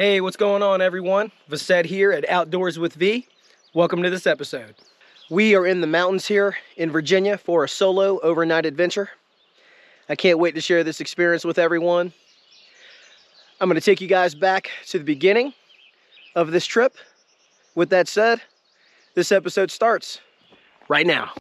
Hey, what's going on, everyone? Vased here at Outdoors with V. Welcome to this episode. We are in the mountains here in Virginia for a solo overnight adventure. I can't wait to share this experience with everyone. I'm going to take you guys back to the beginning of this trip. With that said, this episode starts right now.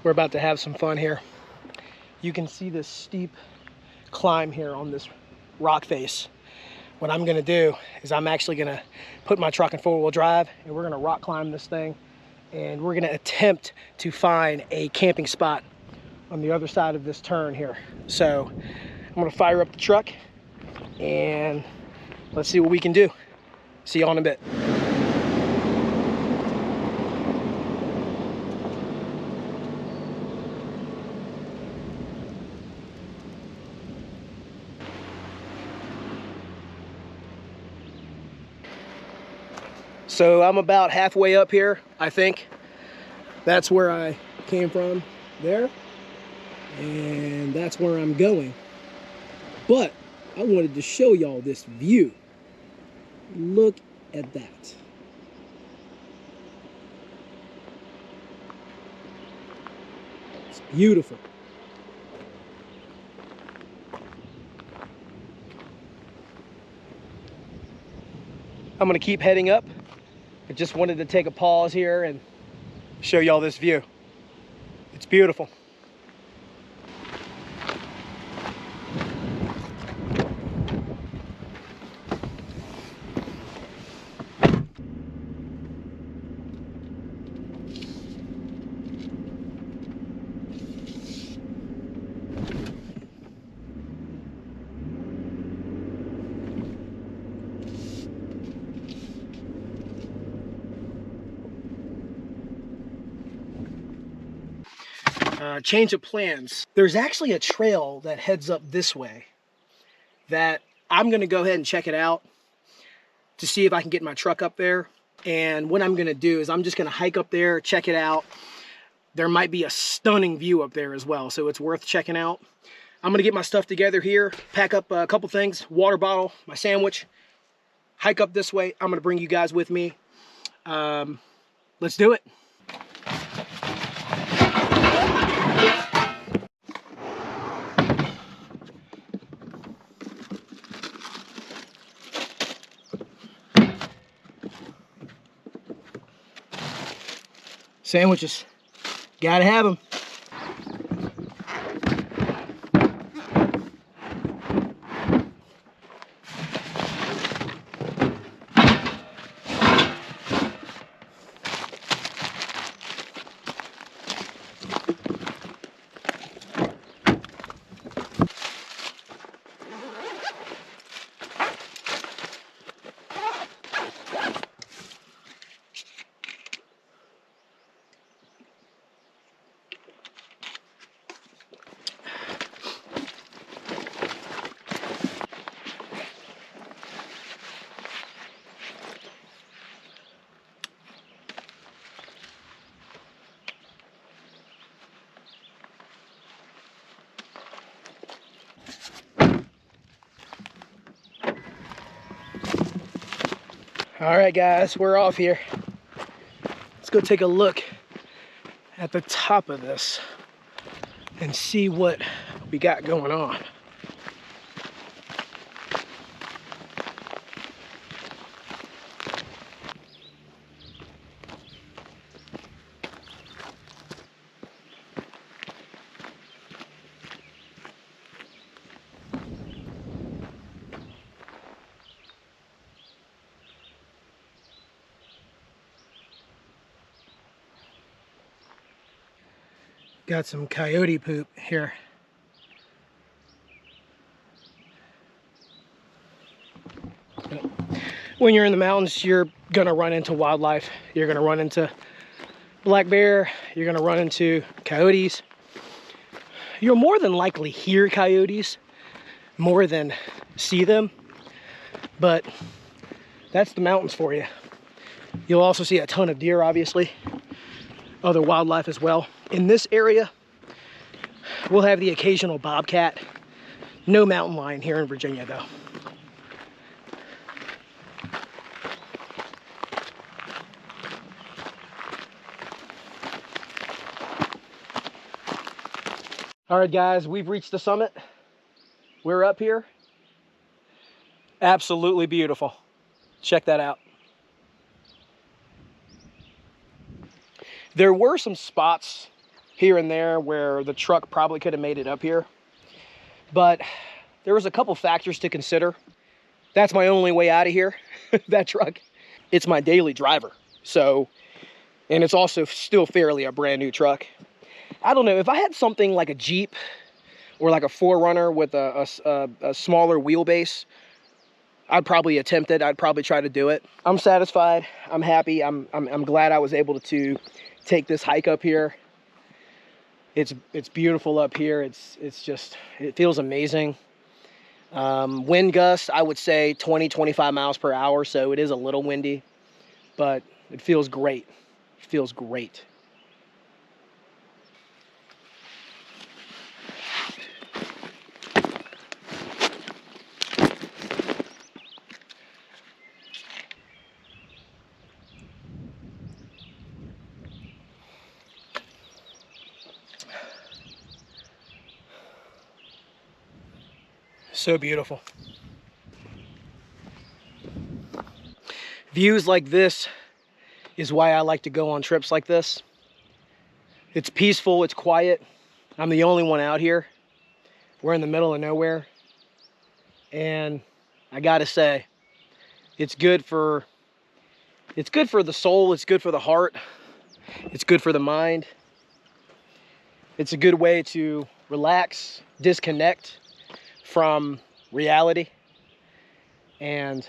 We're about to have some fun here. You can see this steep climb here on this rock face. What I'm gonna do is I'm actually gonna put my truck in four-wheel drive and we're gonna rock climb this thing, and we're gonna attempt to find a camping spot on the other side of this turn here. So I'm gonna fire up the truck and let's see what we can do. See you all in a bit. So I'm about halfway up here, I think. That's where I came from there. And that's where I'm going. But I wanted to show y'all this view. Look at that. It's beautiful. I'm gonna keep heading up. I just wanted to take a pause here and show y'all this view. It's beautiful. Change of plans. There's actually a trail that heads up this way that I'm gonna go ahead and check it out to see if I can get my truck up there. And what I'm gonna do is I'm just gonna hike up there, check it out. There might be a stunning view up there as well, so it's worth checking out. I'm gonna get my stuff together here, pack up a couple things, water bottle, my sandwich, hike up this way. I'm gonna bring you guys with me. Let's do it. Sandwiches, gotta have them. All right, guys, we're off here. Let's go take a look at the top of this and see what we got going on. Got some coyote poop here. When you're in the mountains, you're gonna run into wildlife. You're gonna run into black bear. You're gonna run into coyotes. You'll more than likely hear coyotes more than see them, but that's the mountains for you. You'll also see a ton of deer, obviously, other wildlife as well. In this area, we'll have the occasional bobcat. No mountain lion here in Virginia, though. All right, guys, we've reached the summit. We're up here. Absolutely beautiful. Check that out. There were some spots here and there where the truck probably could have made it up here, but there was a couple factors to consider. That's my only way out of here, that truck. It's my daily driver, so, and it's also still fairly a brand new truck. I don't know, if I had something like a Jeep or like a 4Runner with a smaller wheelbase, I'd probably attempt it. I'd probably try to do it. I'm satisfied. I'm happy. I'm glad I was able to take this hike up here. It's beautiful up here. It feels amazing. Wind gusts, I would say 20-25 miles per hour, so it is a little windy, but it feels great. It feels great. So beautiful. Views like this is why I like to go on trips like this. It's peaceful, it's quiet. I'm the only one out here. We're in the middle of nowhere. And I gotta say, it's good for the soul, it's good for the heart, it's good for the mind. It's a good way to relax, disconnect from reality, and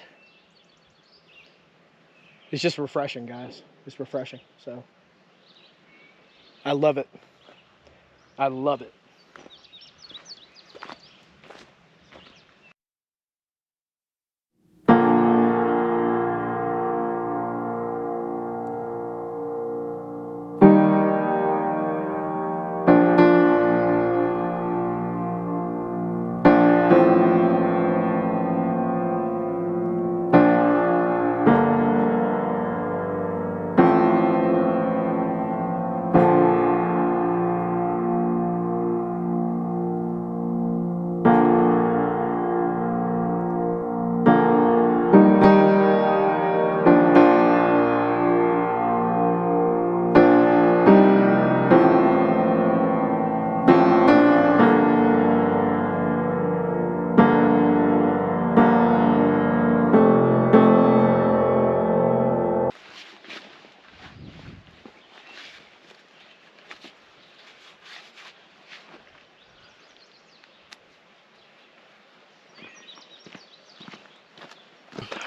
it's just refreshing, guys. It's refreshing. So I love it. I love it.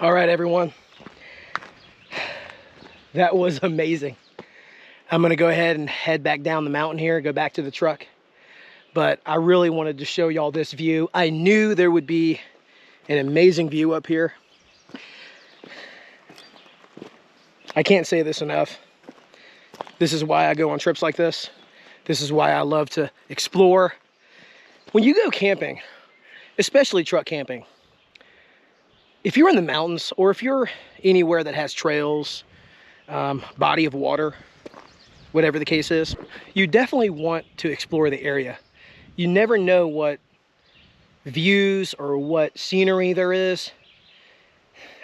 All right, everyone. That was amazing. I'm gonna go ahead and head back down the mountain here, go back to the truck. But I really wanted to show y'all this view. I knew there would be an amazing view up here. I can't say this enough. This is why I go on trips like this. This is why I love to explore. When you go camping, especially truck camping, if you're in the mountains or if you're anywhere that has trails, body of water, whatever the case is, you definitely want to explore the area. You never know what views or what scenery there is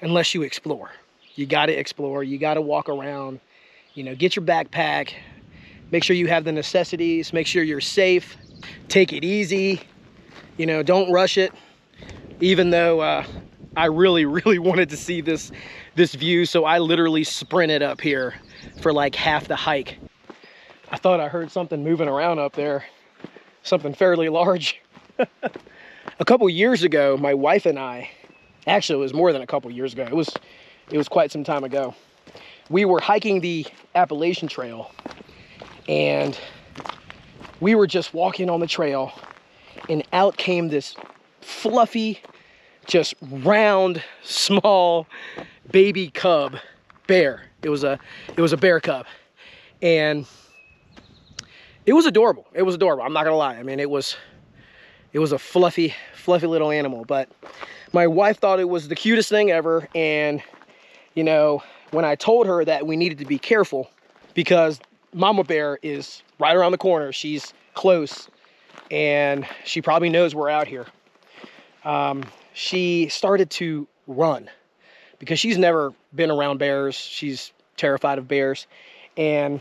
unless you explore. You got to explore. You got to walk around, you know, get your backpack, make sure you have the necessities, make sure you're safe, take it easy, you know, don't rush it. Even though I really wanted to see this view, so I literally sprinted up here for like half the hike. I thought I heard something moving around up there, something fairly large. A couple years ago, my wife and I, actually it was more than a couple years ago, it was quite some time ago, we were hiking the Appalachian Trail, and we were just walking on the trail, and out came this fluffy, just round, small baby cub bear. It was a bear cub, and it was adorable. It was adorable. I'm not gonna lie. I mean, it was a fluffy little animal. But my wife thought it was the cutest thing ever, and you know, when I told her that we needed to be careful because mama bear is right around the corner, she's close, and she probably knows we're out here. She started to run because she's never been around bears. She's terrified of bears. And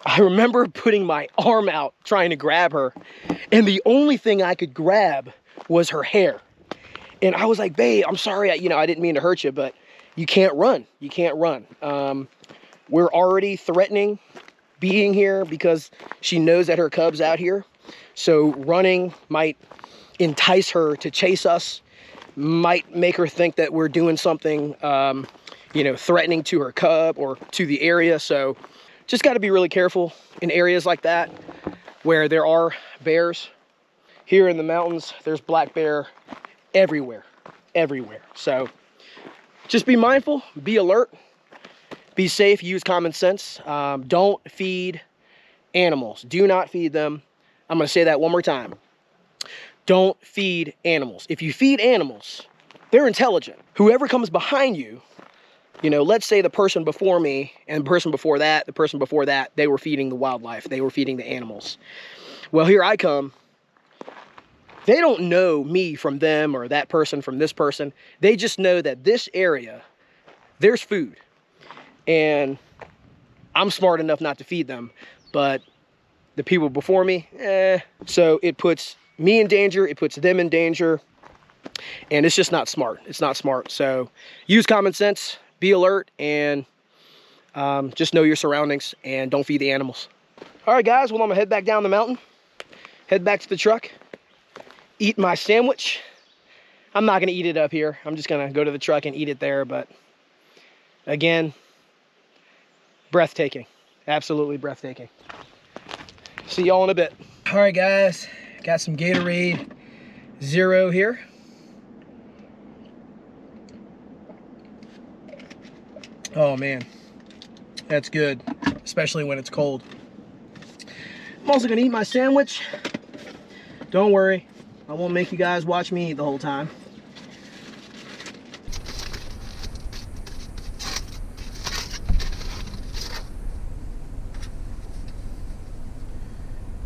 I remember putting my arm out trying to grab her, and the only thing I could grab was her hair. And I was like, babe, I'm sorry, I didn't mean to hurt you, but you can't run. You can't run. We're already threatening being here because she knows that her cub's out here. So running might entice her to chase us, might make her think that we're doing something, threatening to her cub or to the area. So just got to be really careful in areas like that where there are bears. Here in the mountains, there's black bear everywhere. So just be mindful, be alert, be safe, use common sense. Don't feed animals. Do not feed them. I'm going to say that one more time. Don't feed animals. If you feed animals, they're intelligent. Whoever comes behind you, let's say the person before me and the person before that, they were feeding the wildlife. They were feeding the animals. Well, here I come. They don't know me from them or that person from this person. They just know that this area, there's food. And I'm smart enough not to feed them, but the people before me, So it puts me in danger, it puts them in danger, and it's just not smart. It's not smart. So use common sense, be alert, and just know your surroundings, and don't feed the animals. All right, guys, well, I'm gonna head back down the mountain, head back to the truck, eat my sandwich. I'm not gonna eat it up here. I'm just gonna go to the truck and eat it there, but again, breathtaking, absolutely breathtaking. See y'all in a bit. All right, guys, got some Gatorade Zero here. Oh man, that's good, especially when it's cold. I'm also gonna eat my sandwich. Don't worry, I won't make you guys watch me eat the whole time.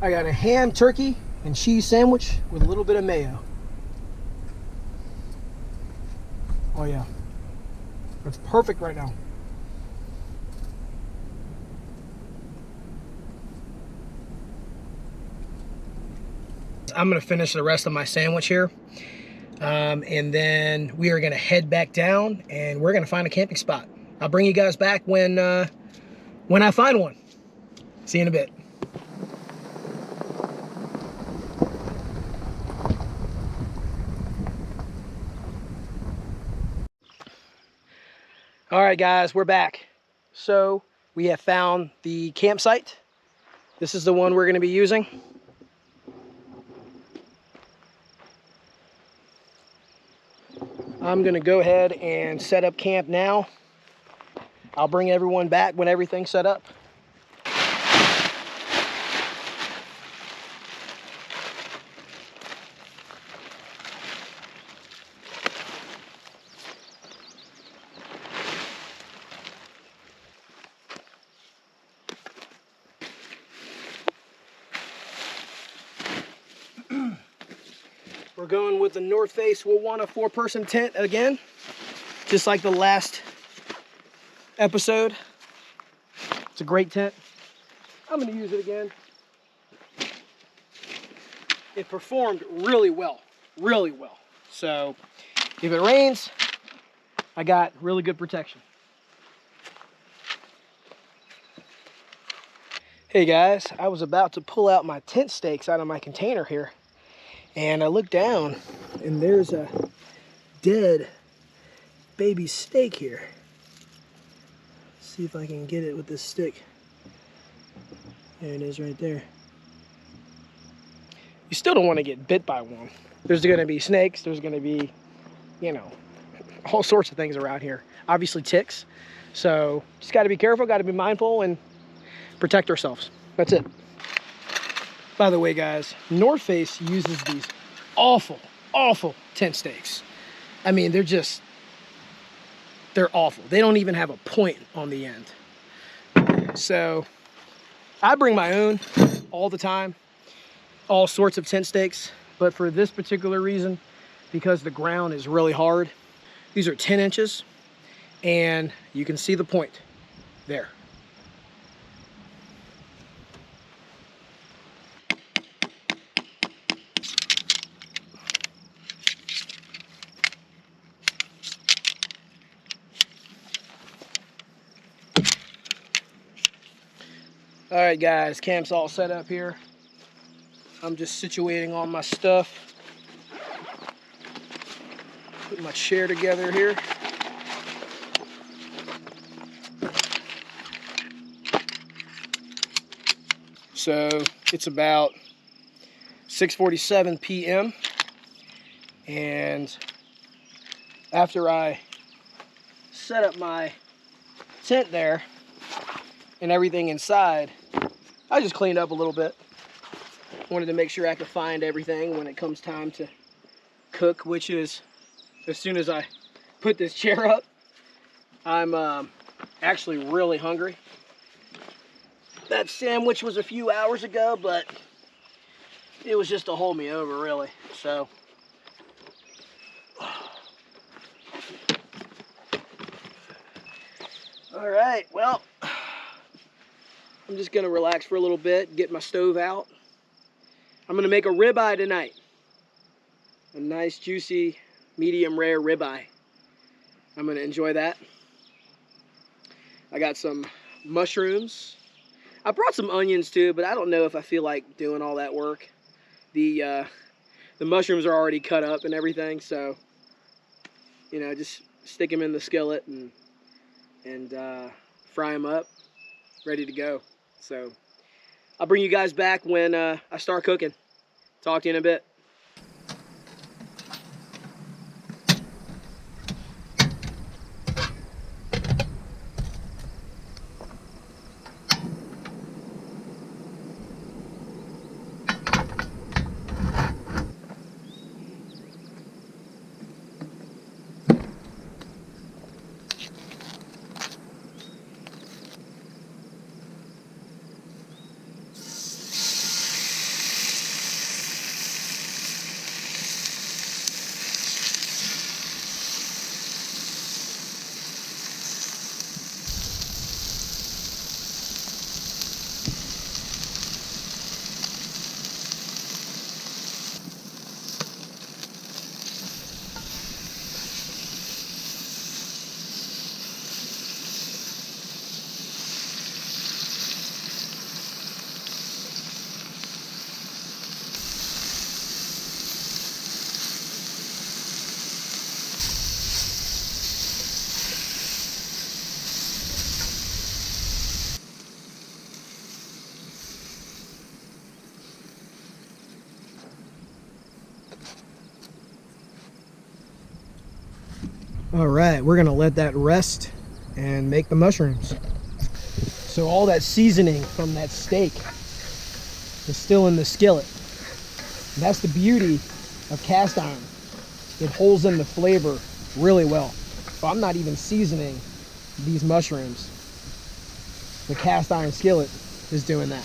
I got a ham, turkey, and cheese sandwich with a little bit of mayo. Oh yeah, that's perfect right now. I'm gonna finish the rest of my sandwich here, and then we are gonna head back down and we're gonna find a camping spot. I'll bring you guys back when I find one. See you in a bit. All right, guys, we're back. So we have found the campsite. This is the one we're gonna be using. I'm gonna go ahead and set up camp now. I'll bring everyone back when everything's set up. We're going with the North Face. We'll want a 4-person tent again, just like the last episode. It's a great tent. I'm going to use it again. It performed really well, really well. So if it rains, I got really good protection. Hey guys, I was about to pull out my tent stakes out of my container here, and I looked down and there's a dead baby snake here. Let's see if I can get it with this stick. There it is right there. You still don't want to get bit by one. There's going to be snakes, there's going to be, you know, all sorts of things around here. Obviously ticks. So just got to be careful, got to be mindful, and protect ourselves. That's it. By the way, guys, North Face uses these awful, awful tent stakes. I mean, they're awful. They don't even have a point on the end. So I bring my own all the time, all sorts of tent stakes. But for this particular reason, because the ground is really hard, these are 10 inches, and you can see the point there. All right, guys, camp's all set up here. I'm just situating all my stuff. Put my chair together here. So it's about 6:47 p.m. and after I set up my tent there and everything inside, I just cleaned up a little bit. Wanted to make sure I could find everything when it comes time to cook, which is as soon as I put this chair up. I'm actually really hungry. That sandwich was a few hours ago, but it was just to hold me over, really. So all right, well, I'm just gonna relax for a little bit, get my stove out. I'm gonna make a ribeye tonight. A nice, juicy, medium rare ribeye. I'm gonna enjoy that. I got some mushrooms. I brought some onions too, but I don't know if I feel like doing all that work. The mushrooms are already cut up and everything, so, you know, just stick them in the skillet and fry them up, ready to go. So I'll bring you guys back when I start cooking. Talk to you in a bit. All right, we're gonna let that rest and make the mushrooms. So all that seasoning from that steak is still in the skillet. And that's the beauty of cast iron. It holds in the flavor really well. So I'm not even seasoning these mushrooms. The cast iron skillet is doing that.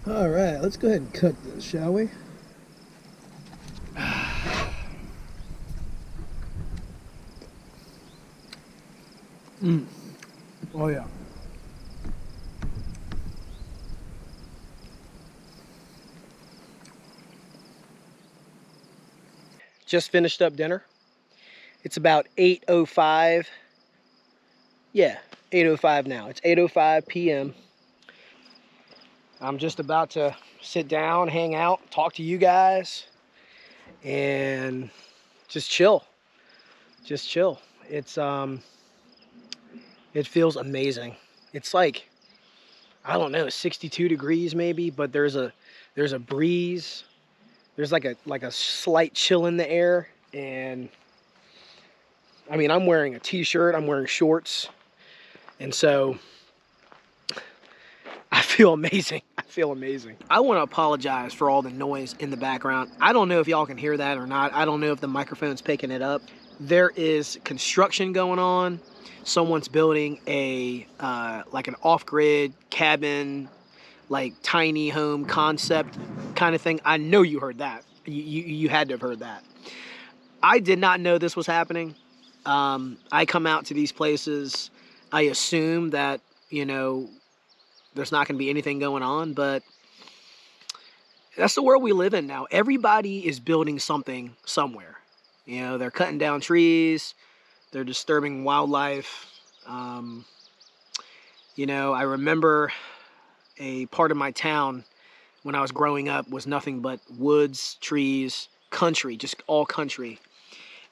All right, let's go ahead and cook this, shall we? Oh yeah. Just finished up dinner. It's about 8:05. Yeah, 8:05 now. It's 8:05 p.m. I'm just about to sit down, hang out, talk to you guys, and just chill. Just chill. It feels amazing. It's like, I don't know, 62 degrees maybe, but there's a breeze. There's like a slight chill in the air, and I mean, I'm wearing a t-shirt, I'm wearing shorts, and so I feel amazing. I feel amazing. I want to apologize for all the noise in the background. I don't know if y'all can hear that or not. I don't know if the microphone's picking it up. There is construction going on. Someone's building a like an off-grid cabin, like tiny home concept kind of thing. I know you heard that. You had to have heard that. I did not know this was happening. I come out to these places. I assume that, you know, there's not going to be anything going on, but that's the world we live in now. Everybody is building something somewhere. You know, they're cutting down trees. They're disturbing wildlife. You know, I remember a part of my town when I was growing up was nothing but woods, trees, country, just all country.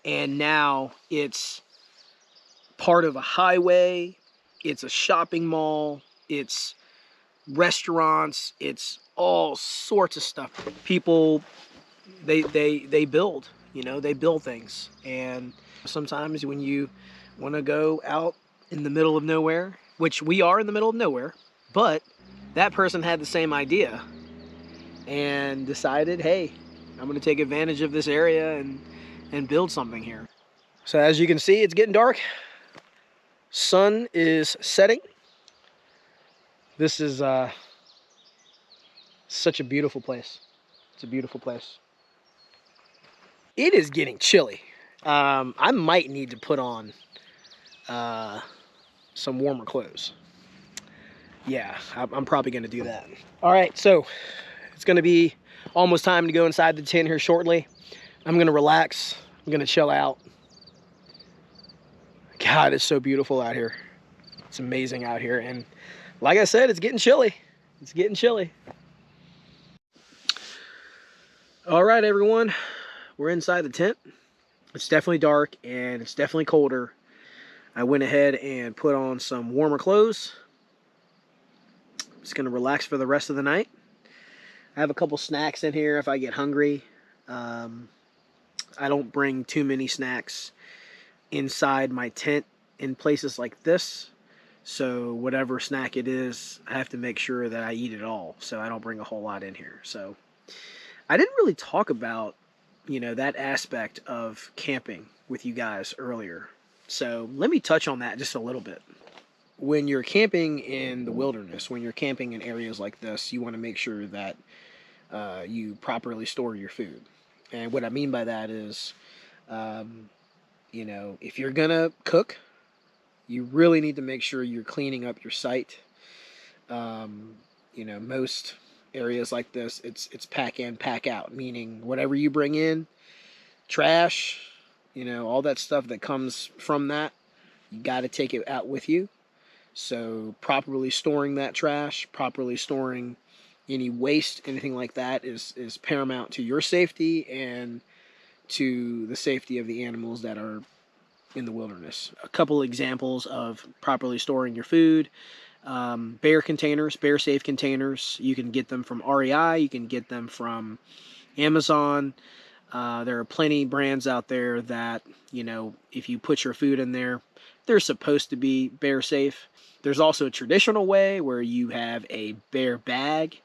And now it's part of a highway. It's a shopping mall. It's restaurants. It's all sorts of stuff. People, they build, you know, they build things. And sometimes when you want to go out in the middle of nowhere, which we are in the middle of nowhere, but that person had the same idea and decided, hey, I'm going to take advantage of this area and build something here. So as you can see, it's getting dark. Sun is setting. This is such a beautiful place. It's a beautiful place. It is getting chilly. I might need to put on some warmer clothes. Yeah, I'm probably going to do that. All right, so it's going to be almost time to go inside the tent here shortly. I'm going to relax. I'm going to chill out. God, it's so beautiful out here. It's amazing out here. And like I said, it's getting chilly. It's getting chilly. All right, everyone. We're inside the tent. It's definitely dark and it's definitely colder. I went ahead and put on some warmer clothes. I'm just going to relax for the rest of the night. I have a couple snacks in here if I get hungry. I don't bring too many snacks inside my tent in places like this. So whatever snack it is, I have to make sure that I eat it all. So I don't bring a whole lot in here. So I didn't really talk about, you know, that aspect of camping with you guys earlier. So let me touch on that just a little bit. When you're camping in the wilderness, when you're camping in areas like this, you want to make sure that you properly store your food. And what I mean by that is, you know, if you're gonna cook, you really need to make sure you're cleaning up your site. You know, most areas like this, it's pack in, pack out, meaning whatever you bring in, trash, you know, all that stuff that comes from that, you got to take it out with you. So properly storing that trash, properly storing any waste, anything like that is paramount to your safety and to the safety of the animals that are in the wilderness. A couple examples of properly storing your food: bear containers, bear safe containers. You can get them from REI, you can get them from Amazon. There are plenty brands out there that, you know, if you put your food in there, they're supposed to be bear safe. There's also a traditional way where you have a bear bag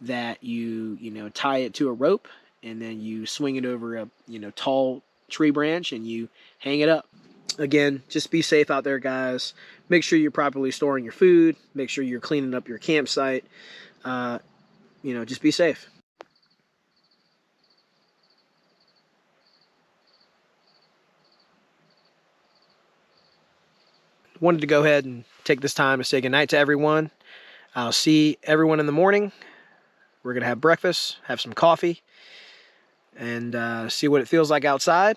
that you know, tie it to a rope and then you swing it over a, you know, tall tree branch and you hang it up. Again, just be safe out there, guys. Make sure you're properly storing your food. Make sure you're cleaning up your campsite. just be safe. Wanted to go ahead and take this time to say goodnight to everyone. I'll see everyone in the morning. We're going to have breakfast, have some coffee, and see what it feels like outside,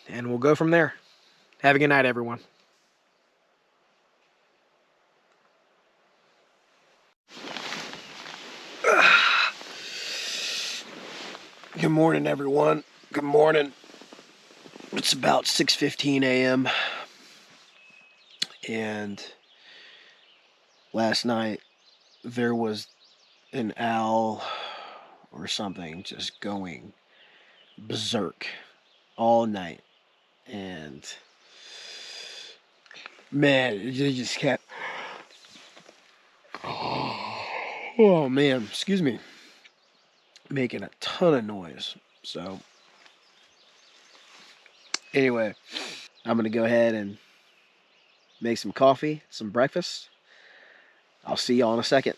and we'll go from there. Have a good night, everyone. Good morning, everyone. Good morning. It's about 6:15 a.m. and last night there was an owl or something just going berserk all night, and man, it just kept, oh man, excuse me, making a ton of noise. So anyway, I'm gonna go ahead and make some coffee, some breakfast. I'll see y'all in a second.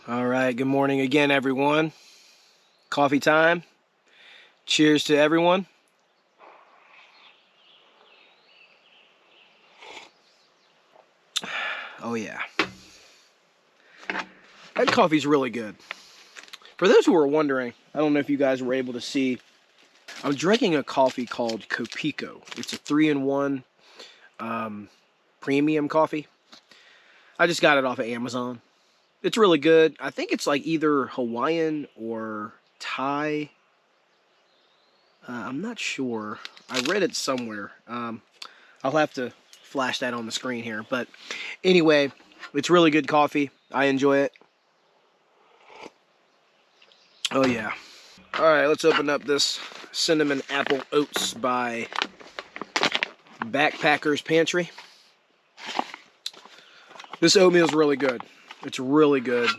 All right, good morning again, everyone. Coffee time. Cheers to everyone. Oh yeah. That coffee's really good. For those who are wondering, I don't know if you guys were able to see, I'm drinking a coffee called Copico. It's a 3-in-1 premium coffee. I just got it off of Amazon. It's really good. I think it's like either Hawaiian or Thai. I'm not sure. I read it somewhere. I'll have to flash that on the screen here. But anyway, it's really good coffee. I enjoy it. Oh yeah. All right, let's open up this cinnamon apple oats by Backpacker's Pantry. This oatmeal is really good. It's really good.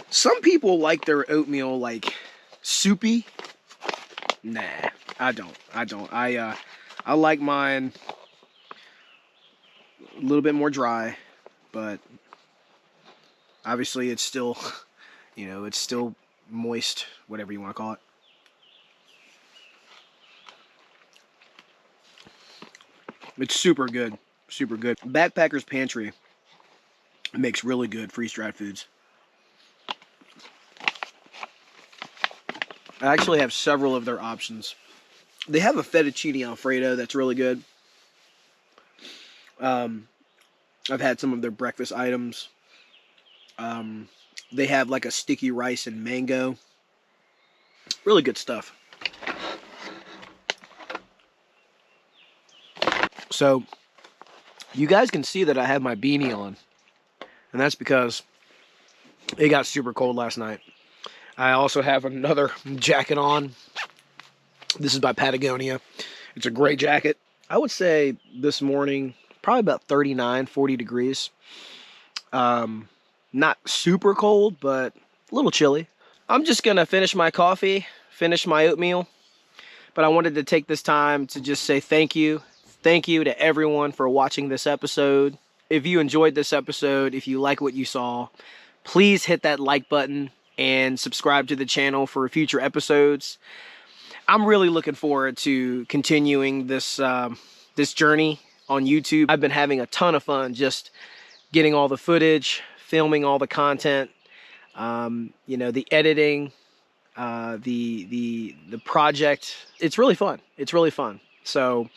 Some people like their oatmeal like soupy. Nah, I don't. I like mine a little bit more dry, but obviously it's still, it's still moist, whatever you want to call it. It's super good. Super good. Backpacker's Pantry makes really good freeze-dried foods. I actually have several of their options. They have a fettuccine alfredo that's really good. I've had some of their breakfast items. They have like a sticky rice and mango. Really good stuff. So, you guys can see that I have my beanie on. And that's because it got super cold last night. I also have another jacket on. This is by Patagonia. It's a great jacket. I would say this morning, probably about 39, 40 degrees. Not super cold, but a little chilly. I'm just going to finish my coffee, finish my oatmeal. But I wanted to take this time to just say thank you. Thank you to everyone for watching this episode. If you enjoyed this episode, if you like what you saw, please hit that like button and subscribe to the channel for future episodes. I'm really looking forward to continuing this this journey on YouTube. I've been having a ton of fun just getting all the footage, filming all the content, the editing, the project. It's really fun. It's really fun. So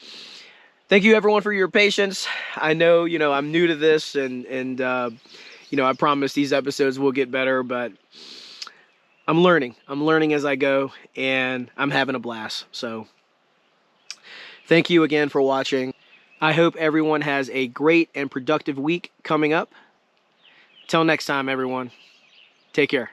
thank you everyone for your patience. I know, I'm new to this and I promise these episodes will get better, but I'm learning. I'm learning as I go, and I'm having a blast. So thank you again for watching. I hope everyone has a great and productive week coming up. Till next time, everyone. Take care.